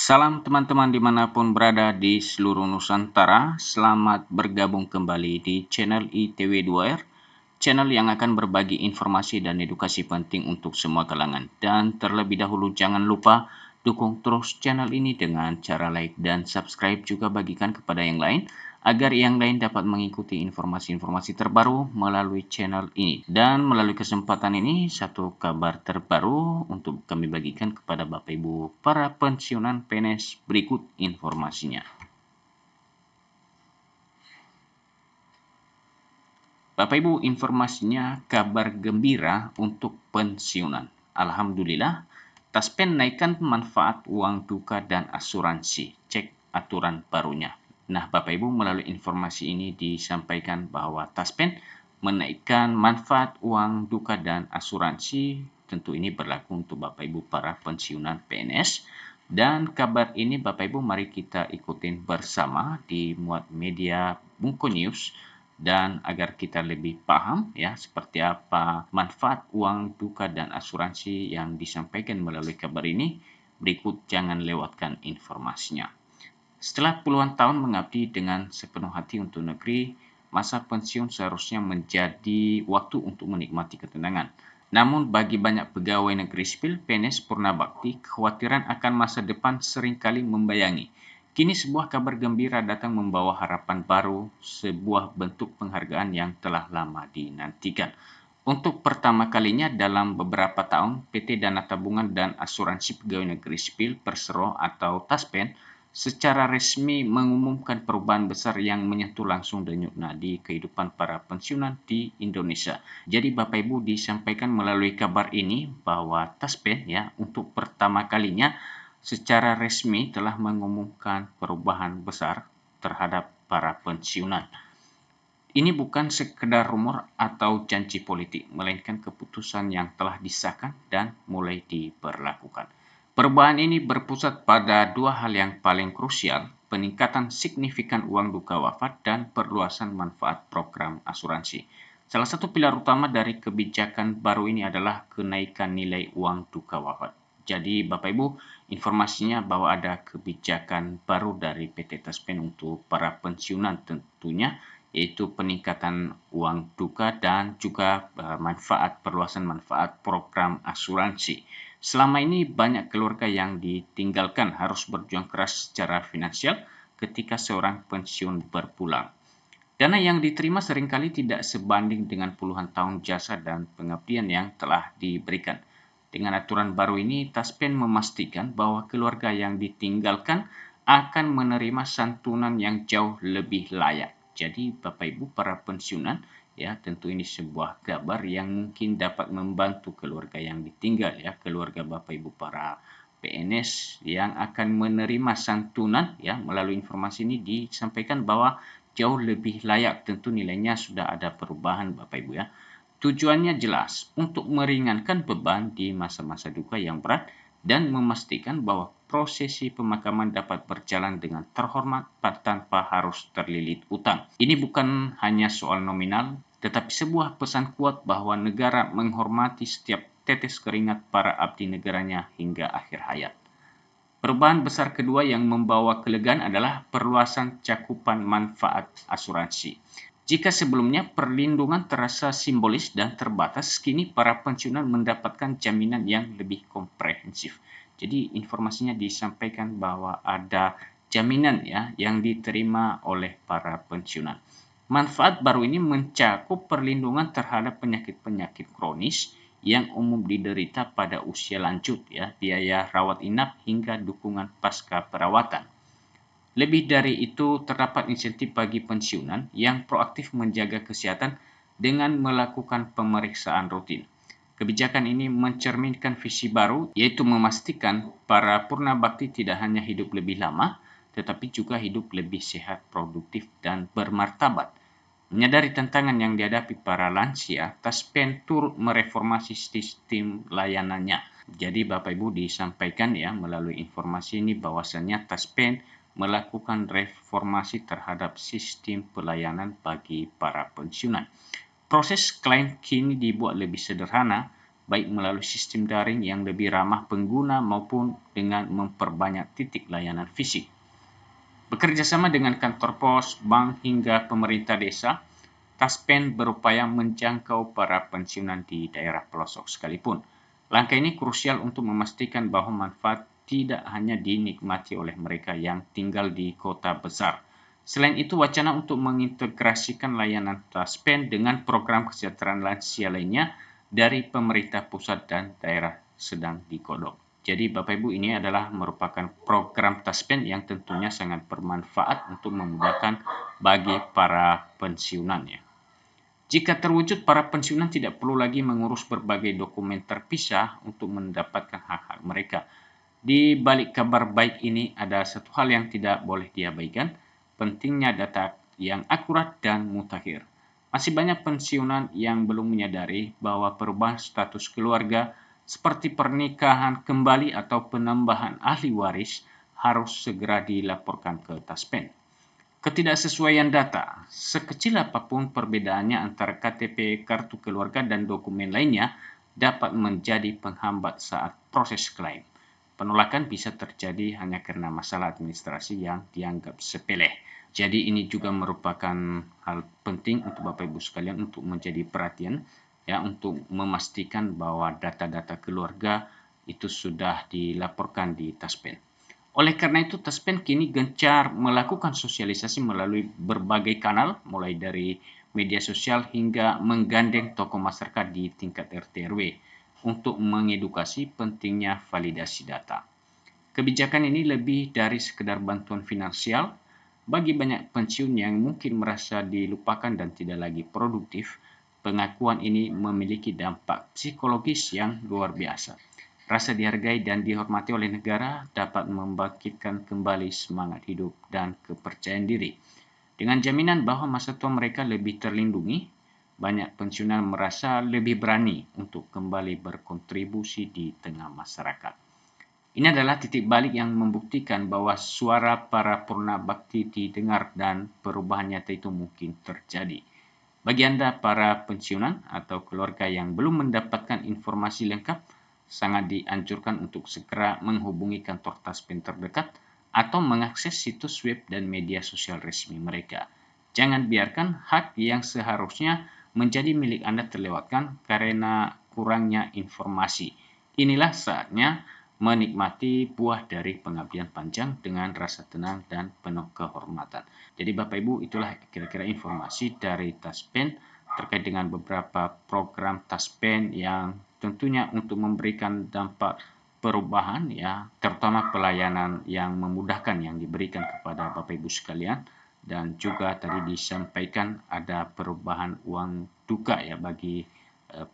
Salam teman-teman dimanapun berada di seluruh Nusantara, selamat bergabung kembali di channel ITW2R, channel yang akan berbagi informasi dan edukasi penting untuk semua kalangan. Dan terlebih dahulu jangan lupa dukung terus channel ini dengan cara like dan subscribe, juga bagikan kepada yang lain agar yang lain dapat mengikuti informasi-informasi terbaru melalui channel ini. Dan melalui kesempatan ini, satu kabar terbaru untuk kami bagikan kepada Bapak Ibu para pensiunan PNS. Berikut informasinya. Bapak Ibu, informasinya kabar gembira untuk pensiunan. Alhamdulillah, Taspen naikkan manfaat uang duka dan asuransi. Cek aturan barunya. Nah, Bapak Ibu, melalui informasi ini disampaikan bahwa Taspen menaikkan manfaat uang duka dan asuransi. Tentu ini berlaku untuk Bapak Ibu para pensiunan PNS. Dan kabar ini Bapak Ibu mari kita ikutin bersama di muat media Bungko News, dan agar kita lebih paham ya seperti apa manfaat uang duka dan asuransi yang disampaikan melalui kabar ini, berikut jangan lewatkan informasinya. Setelah puluhan tahun mengabdi dengan sepenuh hati untuk negeri, masa pensiun seharusnya menjadi waktu untuk menikmati ketenangan. Namun bagi banyak pegawai negeri sipil PNS Purna Bakti, kekhawatiran akan masa depan seringkali membayangi. Kini sebuah kabar gembira datang membawa harapan baru, sebuah bentuk penghargaan yang telah lama dinantikan. Untuk pertama kalinya dalam beberapa tahun, PT Dana Tabungan dan Asuransi Pegawai Negeri Sipil Persero atau Taspen secara resmi mengumumkan perubahan besar yang menyentuh langsung denyut nadi kehidupan para pensiunan di Indonesia. Jadi Bapak Ibu, disampaikan melalui kabar ini bahwa Taspen ya untuk pertama kalinya secara resmi telah mengumumkan perubahan besar terhadap para pensiunan. Ini bukan sekedar rumor atau janji politik, melainkan keputusan yang telah disahkan dan mulai diberlakukan. Perubahan ini berpusat pada dua hal yang paling krusial, peningkatan signifikan uang duka wafat dan perluasan manfaat program asuransi. Salah satu pilar utama dari kebijakan baru ini adalah kenaikan nilai uang duka wafat. Jadi Bapak Ibu, informasinya bahwa ada kebijakan baru dari PT Taspen untuk para pensiunan tentunya, yaitu peningkatan uang duka dan juga perluasan manfaat program asuransi. Selama ini banyak keluarga yang ditinggalkan harus berjuang keras secara finansial ketika seorang pensiun berpulang. Dana yang diterima seringkali tidak sebanding dengan puluhan tahun jasa dan pengabdian yang telah diberikan. Dengan aturan baru ini, Taspen memastikan bahwa keluarga yang ditinggalkan akan menerima santunan yang jauh lebih layak. Jadi Bapak Ibu para pensiunan, ya tentu ini sebuah kabar yang mungkin dapat membantu keluarga yang ditinggal, ya keluarga Bapak Ibu para PNS yang akan menerima santunan, ya melalui informasi ini disampaikan bahwa jauh lebih layak, tentu nilainya sudah ada perubahan Bapak Ibu ya. Tujuannya jelas, untuk meringankan beban di masa-masa duka yang berat dan memastikan bahwa prosesi pemakaman dapat berjalan dengan terhormat tanpa harus terlilit utang. Ini bukan hanya soal nominal, tetapi sebuah pesan kuat bahwa negara menghormati setiap tetes keringat para abdi negaranya hingga akhir hayat. Perubahan besar kedua yang membawa kelegaan adalah perluasan cakupan manfaat asuransi. Jika sebelumnya perlindungan terasa simbolis dan terbatas, kini para pensiunan mendapatkan jaminan yang lebih komprehensif. Jadi informasinya disampaikan bahwa ada jaminan ya yang diterima oleh para pensiunan. Manfaat baru ini mencakup perlindungan terhadap penyakit-penyakit kronis yang umum diderita pada usia lanjut ya, biaya rawat inap hingga dukungan pasca perawatan. Lebih dari itu, terdapat insentif bagi pensiunan yang proaktif menjaga kesehatan dengan melakukan pemeriksaan rutin. Kebijakan ini mencerminkan visi baru, yaitu memastikan para purna bakti tidak hanya hidup lebih lama, tetapi juga hidup lebih sehat, produktif, dan bermartabat. Menyadari tantangan yang dihadapi para lansia, Taspen turut mereformasi sistem layanannya. Jadi Bapak Ibu disampaikan ya melalui informasi ini bahwasannya Taspen melakukan reformasi terhadap sistem pelayanan bagi para pensiunan. Proses klaim kini dibuat lebih sederhana, baik melalui sistem daring yang lebih ramah pengguna maupun dengan memperbanyak titik layanan fisik. Bekerja sama dengan kantor pos, bank hingga pemerintah desa, Taspen berupaya menjangkau para pensiunan di daerah pelosok sekalipun. Langkah ini krusial untuk memastikan bahwa manfaat tidak hanya dinikmati oleh mereka yang tinggal di kota besar. Selain itu, wacana untuk mengintegrasikan layanan Taspen dengan program kesejahteraan lansia lainnya dari pemerintah pusat dan daerah sedang digodok. Jadi Bapak Ibu, ini adalah merupakan program Taspen yang tentunya sangat bermanfaat untuk memudahkan bagi para pensiunannya. Jika terwujud, para pensiunan tidak perlu lagi mengurus berbagai dokumen terpisah untuk mendapatkan hak-hak mereka. Di balik kabar baik ini ada satu hal yang tidak boleh diabaikan, pentingnya data yang akurat dan mutakhir. Masih banyak pensiunan yang belum menyadari bahwa perubahan status keluarga seperti pernikahan kembali atau penambahan ahli waris harus segera dilaporkan ke Taspen. Ketidaksesuaian data, sekecil apapun perbedaannya antara KTP, kartu keluarga, dan dokumen lainnya, dapat menjadi penghambat saat proses klaim. Penolakan bisa terjadi hanya karena masalah administrasi yang dianggap sepele. Jadi ini juga merupakan hal penting untuk Bapak Ibu sekalian untuk menjadi perhatian, ya, untuk memastikan bahwa data-data keluarga itu sudah dilaporkan di Taspen. Oleh karena itu, Taspen kini gencar melakukan sosialisasi melalui berbagai kanal, mulai dari media sosial hingga menggandeng tokoh masyarakat di tingkat RT RW untuk mengedukasi pentingnya validasi data. Kebijakan ini lebih dari sekedar bantuan finansial. Bagi banyak pensiun yang mungkin merasa dilupakan dan tidak lagi produktif, pengakuan ini memiliki dampak psikologis yang luar biasa. Rasa dihargai dan dihormati oleh negara dapat membangkitkan kembali semangat hidup dan kepercayaan diri. Dengan jaminan bahwa masa tua mereka lebih terlindungi, banyak pensiunan merasa lebih berani untuk kembali berkontribusi di tengah masyarakat. Ini adalah titik balik yang membuktikan bahwa suara para purna bakti didengar dan perubahan nyata itu mungkin terjadi. Bagi Anda para pensiunan atau keluarga yang belum mendapatkan informasi lengkap, sangat dianjurkan untuk segera menghubungi kantor Taspen terdekat atau mengakses situs web dan media sosial resmi mereka. Jangan biarkan hak yang seharusnya menjadi milik Anda terlewatkan karena kurangnya informasi. Inilah saatnya menikmati buah dari pengabdian panjang dengan rasa tenang dan penuh kehormatan. Jadi Bapak Ibu, itulah kira-kira informasi dari Taspen terkait dengan beberapa program Taspen yang tentunya untuk memberikan dampak perubahan, ya, terutama pelayanan yang memudahkan yang diberikan kepada Bapak Ibu sekalian, dan juga tadi disampaikan ada perubahan uang duka, ya, bagi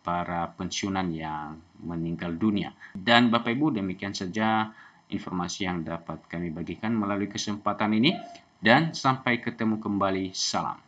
para pensiunan yang meninggal dunia. Dan Bapak Ibu, demikian saja informasi yang dapat kami bagikan melalui kesempatan ini, dan sampai ketemu kembali. Salam.